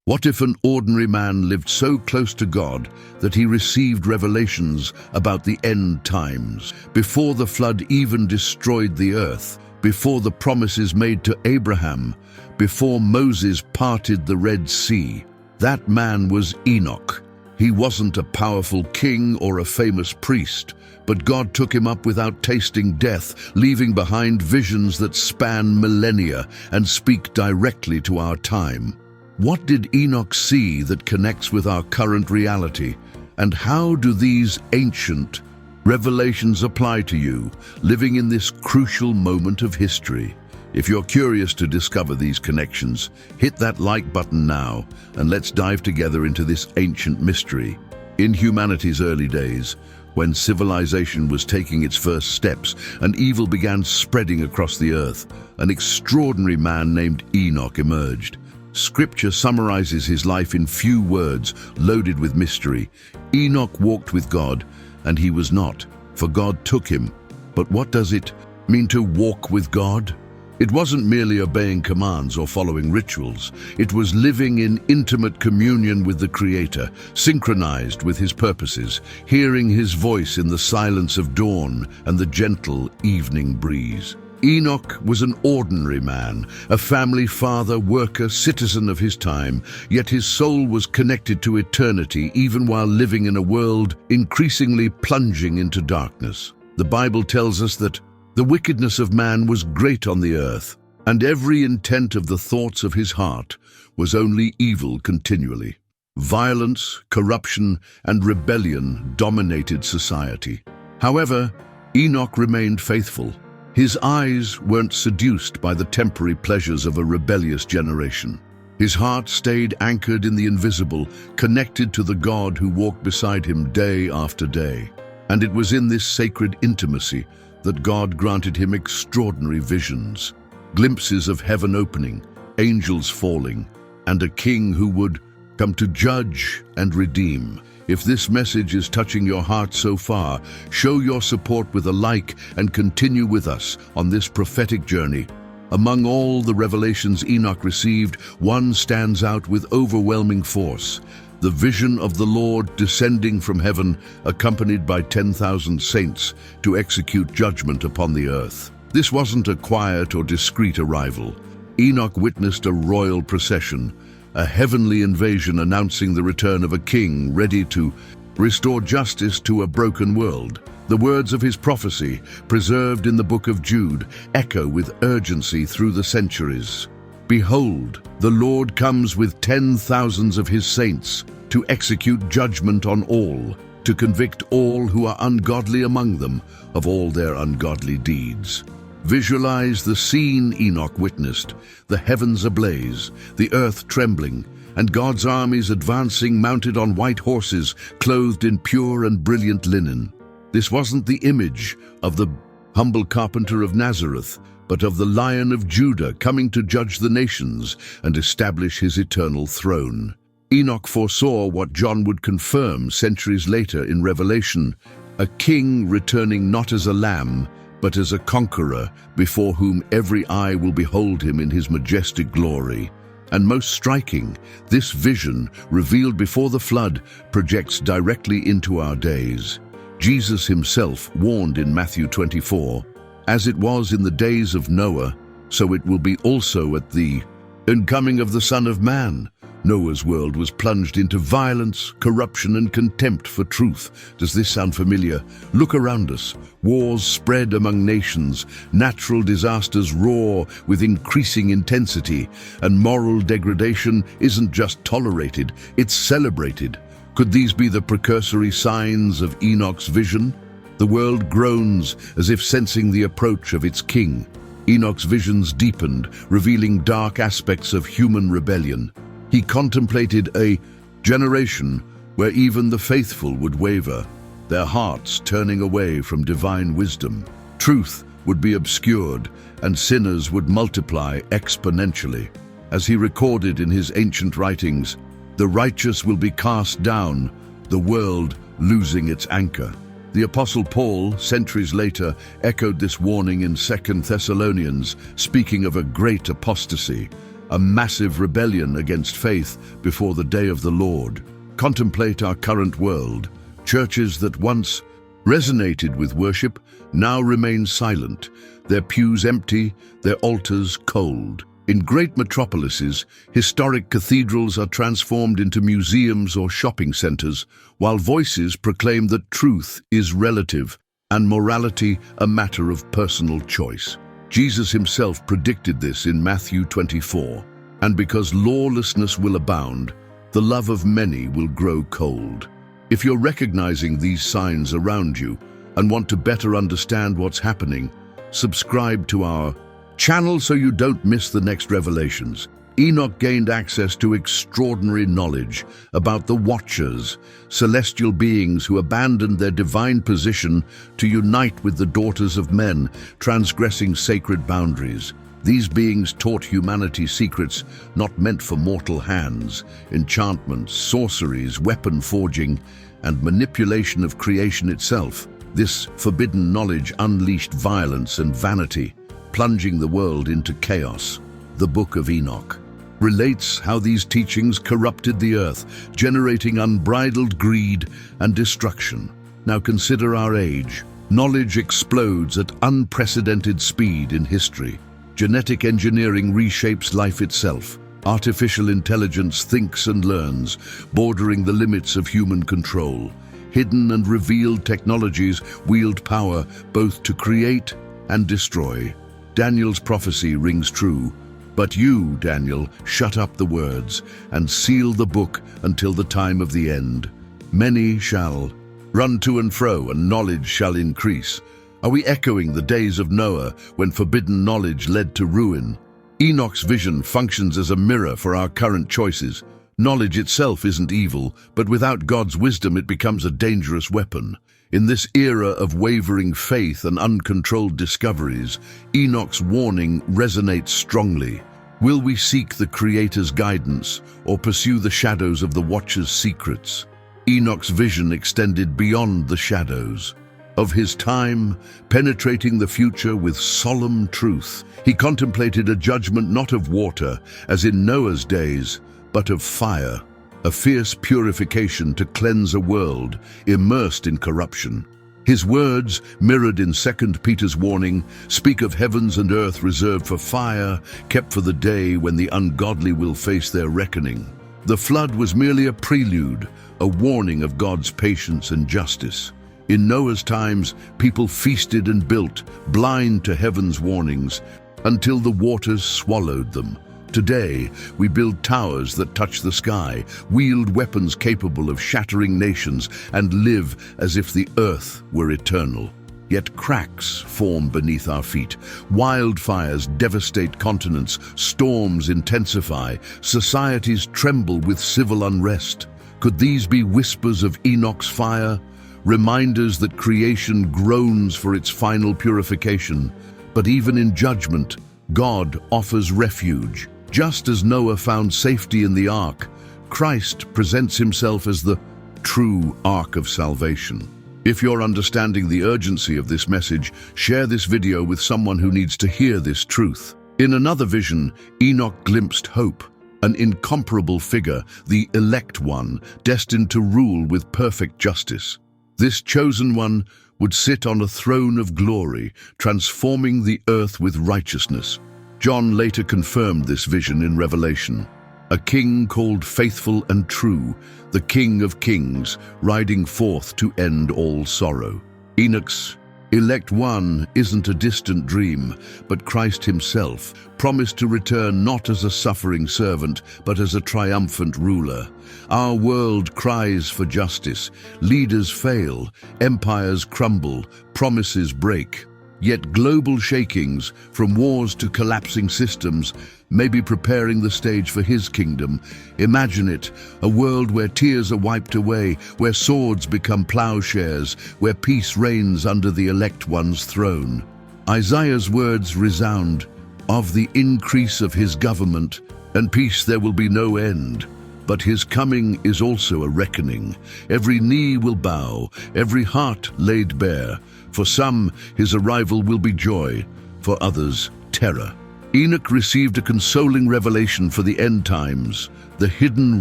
What if an ordinary man lived so close to God that he received revelations about the end times, before the flood even destroyed the earth, before the promises made to Abraham, before Moses parted the Red Sea? That man was Enoch. He wasn't a powerful king or a famous priest, but God took him up without tasting death, leaving behind visions that span millennia and speak directly to our time. What did Enoch see that connects with our current reality? And how do these ancient revelations apply to you, living in this crucial moment of history? If you're curious to discover these connections, hit that like button now, and let's dive together into this ancient mystery. In humanity's early days, when civilization was taking its first steps and evil began spreading across the earth, an extraordinary man named Enoch emerged. Scripture summarizes his life in few words, loaded with mystery. Enoch walked with God, and he was not, for God took him. But what does it mean to walk with God? It wasn't merely obeying commands or following rituals. It was living in intimate communion with the Creator, synchronized with His purposes, hearing His voice in the silence of dawn and the gentle evening breeze. Enoch was an ordinary man, a family father, worker, citizen of his time, yet his soul was connected to eternity even while living in a world increasingly plunging into darkness. The Bible tells us that the wickedness of man was great on the earth, and every intent of the thoughts of his heart was only evil continually. Violence, corruption, and rebellion dominated society. However, Enoch remained faithful. His eyes weren't seduced by the temporary pleasures of a rebellious generation. His heart stayed anchored in the invisible, connected to the God who walked beside him day after day. And it was in this sacred intimacy that God granted him extraordinary visions, glimpses of heaven opening, angels falling, and a king who would come to judge and redeem. If this message is touching your heart so far, show your support with a like and continue with us on this prophetic journey. Among all the revelations Enoch received, one stands out with overwhelming force: the vision of the Lord descending from heaven, accompanied by 10,000 saints to execute judgment upon the earth. This wasn't a quiet or discreet arrival. Enoch witnessed a royal procession, a heavenly invasion announcing the return of a king ready to restore justice to a broken world. The words of his prophecy, preserved in the Book of Jude, echo with urgency through the centuries. Behold, the Lord comes with 10,000s of his saints to execute judgment on all, to convict all who are ungodly among them of all their ungodly deeds. Visualize the scene Enoch witnessed: the heavens ablaze, the earth trembling, and God's armies advancing mounted on white horses, clothed in pure and brilliant linen. This wasn't the image of the humble carpenter of Nazareth, but of the Lion of Judah coming to judge the nations and establish his eternal throne. Enoch foresaw what John would confirm centuries later in Revelation: a king returning not as a lamb, but as a conqueror before whom every eye will behold him in his majestic glory. And most striking, this vision, revealed before the flood, projects directly into our days. Jesus himself warned in Matthew 24, "As it was in the days of Noah, so it will be also at the incoming of the Son of Man." Noah's world was plunged into violence, corruption, and contempt for truth. Does this sound familiar? Look around us. Wars spread among nations, natural disasters roar with increasing intensity, and moral degradation isn't just tolerated, it's celebrated. Could these be the precursory signs of Enoch's vision? The world groans as if sensing the approach of its king. Enoch's visions deepened, revealing dark aspects of human rebellion. He contemplated a generation where even the faithful would waver, their hearts turning away from divine wisdom. Truth would be obscured, and sinners would multiply exponentially. As he recorded in his ancient writings, "The righteous will be cast down, the world losing its anchor." The Apostle Paul, centuries later, echoed this warning in 2 Thessalonians, speaking of a great apostasy. a massive rebellion against faith before the day of the Lord. Contemplate our current world. Churches that once resonated with worship now remain silent, their pews empty, their altars cold. In great metropolises, historic cathedrals are transformed into museums or shopping centers, while voices proclaim that truth is relative and morality a matter of personal choice. Jesus himself predicted this in Matthew 24. And because lawlessness will abound, the love of many will grow cold. If you're recognizing these signs around you and want to better understand what's happening, subscribe to our channel so you don't miss the next revelations. Enoch gained access to extraordinary knowledge about the Watchers, celestial beings who abandoned their divine position to unite with the daughters of men, transgressing sacred boundaries. These beings taught humanity secrets not meant for mortal hands: enchantments, sorceries, weapon forging, and manipulation of creation itself. This forbidden knowledge unleashed violence and vanity, plunging the world into chaos. The Book of Enoch relates how these teachings corrupted the earth, generating unbridled greed and destruction. Now consider our age. Knowledge explodes at unprecedented speed in history. Genetic engineering reshapes life itself. Artificial intelligence thinks and learns, bordering the limits of human control. Hidden and revealed technologies wield power both to create and destroy. Daniel's prophecy rings true. But you, Daniel, shut up the words and seal the book until the time of the end. Many shall run to and fro, and knowledge shall increase. Are we echoing the days of Noah, when forbidden knowledge led to ruin? Enoch's vision functions as a mirror for our current choices. Knowledge itself isn't evil, but without God's wisdom it becomes a dangerous weapon. In this era of wavering faith and uncontrolled discoveries, Enoch's warning resonates strongly. Will we seek the Creator's guidance or pursue the shadows of the Watcher's secrets? Enoch's vision extended beyond the shadows of his time, penetrating the future with solemn truth. He contemplated a judgment not of water, as in Noah's days, but of fire, a fierce purification to cleanse a world immersed in corruption. His words, mirrored in 2 Peter's warning, speak of heavens and earth reserved for fire, kept for the day when the ungodly will face their reckoning. The flood was merely a prelude, a warning of God's patience and justice. In Noah's times, people feasted and built, blind to heaven's warnings, until the waters swallowed them. Today, we build towers that touch the sky, wield weapons capable of shattering nations, and live as if the earth were eternal. Yet cracks form beneath our feet. Wildfires devastate continents, storms intensify, societies tremble with civil unrest. Could these be whispers of Enoch's fire? Reminders that creation groans for its final purification. But even in judgment, God offers refuge. Just as Noah found safety in the ark, Christ presents himself as the true ark of salvation. If you're understanding the urgency of this message, share this video with someone who needs to hear this truth. In another vision, Enoch glimpsed hope, an incomparable figure, the elect one, destined to rule with perfect justice. This chosen one would sit on a throne of glory, transforming the earth with righteousness. John later confirmed this vision in Revelation. A king called Faithful and True, the King of Kings, riding forth to end all sorrow. Enoch's elect one isn't a distant dream, but Christ himself, promised to return not as a suffering servant, but as a triumphant ruler. Our world cries for justice. Leaders fail, empires crumble, promises break. Yet global shakings, from wars to collapsing systems, may be preparing the stage for his kingdom. Imagine it, a world where tears are wiped away, where swords become plowshares, where peace reigns under the elect one's throne. Isaiah's words resound, "Of the increase of his government and peace there will be no end." But his coming is also a reckoning. Every knee will bow, every heart laid bare. For some, his arrival will be joy, for others, terror. Enoch received a consoling revelation for the end times, the hidden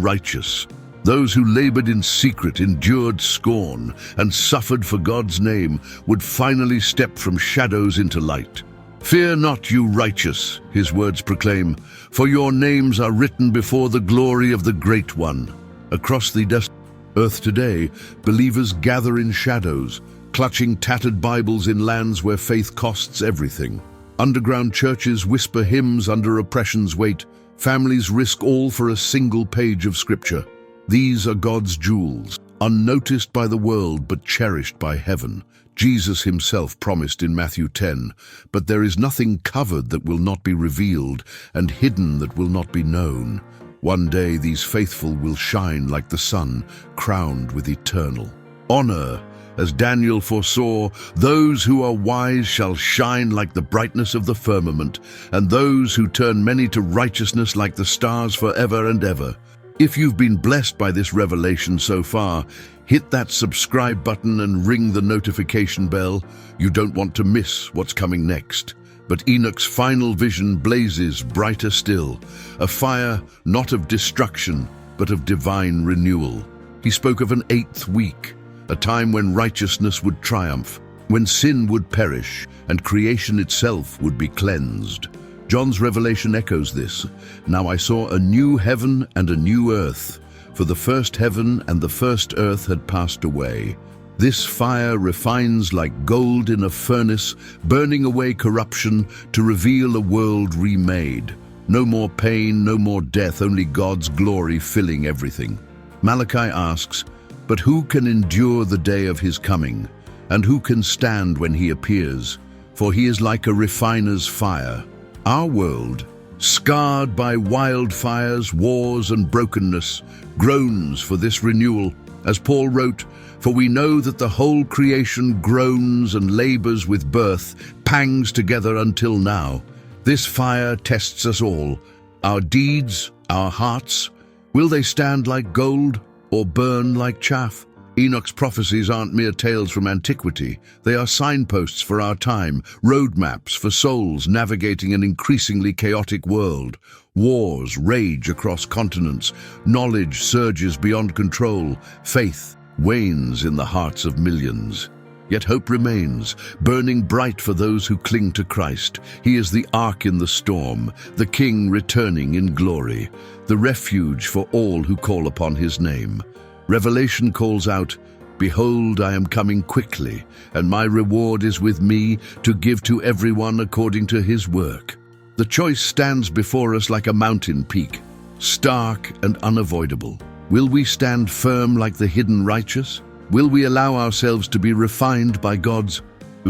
righteous. Those who labored in secret, endured scorn, and suffered for God's name would finally step from shadows into light. "Fear not, you righteous," his words proclaim, "for your names are written before the glory of the Great One." Across the earth today, believers gather in shadows, clutching tattered Bibles in lands where faith costs everything. Underground churches whisper hymns under oppression's weight. Families risk all for a single page of Scripture. These are God's jewels, unnoticed by the world but cherished by heaven. Jesus himself promised in Matthew 10, "But there is nothing covered that will not be revealed, and hidden that will not be known." One day these faithful will shine like the sun, crowned with eternal honor. As Daniel foresaw, those who are wise shall shine like the brightness of the firmament, and those who turn many to righteousness like the stars forever and ever. If you've been blessed by this revelation so far, hit that subscribe button and ring the notification bell. You don't want to miss what's coming next. But Enoch's final vision blazes brighter still, a fire not of destruction, but of divine renewal. He spoke of an 8th week, a time when righteousness would triumph, when sin would perish, and creation itself would be cleansed. John's revelation echoes this. "Now I saw a new heaven and a new earth, for the first heaven and the first earth had passed away. This fire refines like gold in a furnace, burning away corruption to reveal a world remade. No more pain, no more death, only God's glory filling everything." Malachi asks, "But who can endure the day of his coming? And who can stand when he appears? For he is like a refiner's fire." Our world, scarred by wildfires, wars, and brokenness, groans for this renewal. As Paul wrote, "For we know that the whole creation groans and labors with birth, pangs together until now." This fire tests us all. Our deeds, our hearts, will they stand like gold or burn like chaff? Enoch's prophecies aren't mere tales from antiquity. They are signposts for our time, roadmaps for souls navigating an increasingly chaotic world. Wars rage across continents, knowledge surges beyond control, faith wanes in the hearts of millions. Yet hope remains, burning bright for those who cling to Christ. He is the ark in the storm, the King returning in glory, the refuge for all who call upon his name. Revelation calls out, "Behold, I am coming quickly, and my reward is with me to give to everyone according to his work." The choice stands before us like a mountain peak, stark and unavoidable. Will we stand firm like the hidden righteous? Will we allow ourselves to be refined by God's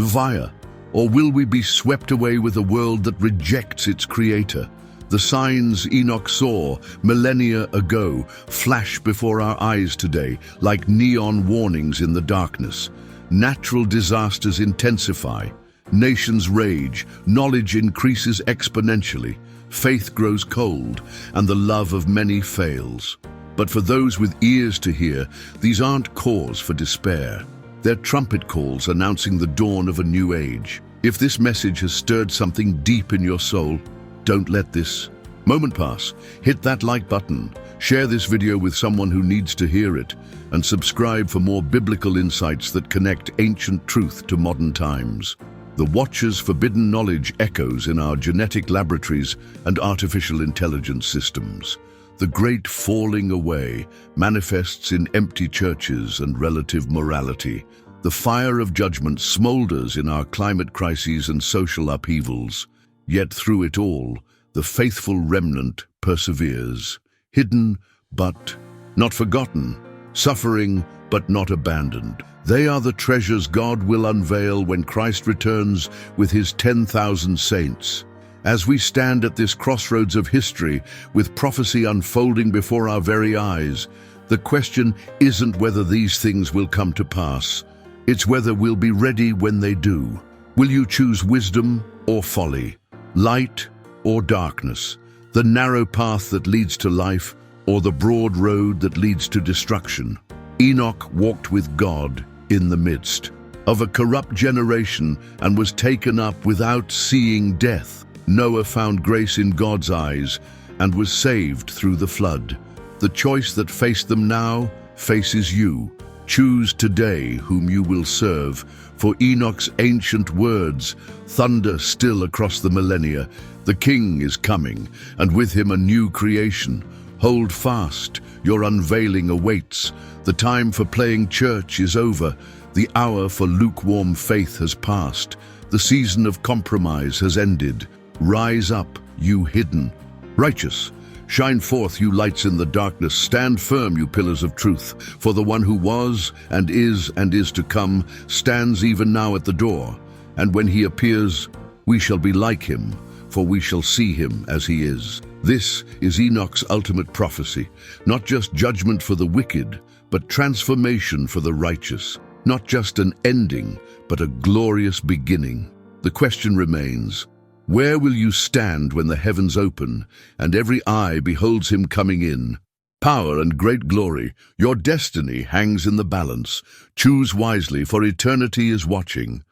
fire? Or will we be swept away with a world that rejects its creator? The signs Enoch saw millennia ago flash before our eyes today like neon warnings in the darkness. Natural disasters intensify, nations rage, knowledge increases exponentially, faith grows cold, and the love of many fails. But for those with ears to hear, these aren't cause for despair. They're trumpet calls announcing the dawn of a new age. If this message has stirred something deep in your soul, don't let this moment pass. Hit that like button, share this video with someone who needs to hear it, and subscribe for more biblical insights that connect ancient truth to modern times. The Watcher's forbidden knowledge echoes in our genetic laboratories and artificial intelligence systems. The great falling away manifests in empty churches and relative morality. The fire of judgment smolders in our climate crises and social upheavals. Yet through it all, the faithful remnant perseveres, hidden but not forgotten, suffering but not abandoned. They are the treasures God will unveil when Christ returns with his 10,000 saints. As we stand at this crossroads of history, with prophecy unfolding before our very eyes, the question isn't whether these things will come to pass. It's whether we'll be ready when they do. Will you choose wisdom or folly, light or darkness, the narrow path that leads to life or the broad road that leads to destruction? Enoch walked with God in the midst of a corrupt generation and was taken up without seeing death. Noah found grace in God's eyes and was saved through the flood. The choice that faced them now faces you. Choose today whom you will serve, for Enoch's ancient words thunder still across the millennia. The King is coming, and with him a new creation. Hold fast, your unveiling awaits. The time for playing church is over. The hour for lukewarm faith has passed. The season of compromise has ended. Rise up, you hidden. Righteous, shine forth, you lights in the darkness. Stand firm, you pillars of truth, for the one who was and is to come stands even now at the door. And when he appears, we shall be like him, for we shall see him as he is. This is Enoch's ultimate prophecy, not just judgment for the wicked, but transformation for the righteous. Not just an ending, but a glorious beginning. The question remains, where will you stand when the heavens open and every eye beholds him coming in? Power and great glory, your destiny hangs in the balance. Choose wisely, for eternity is watching.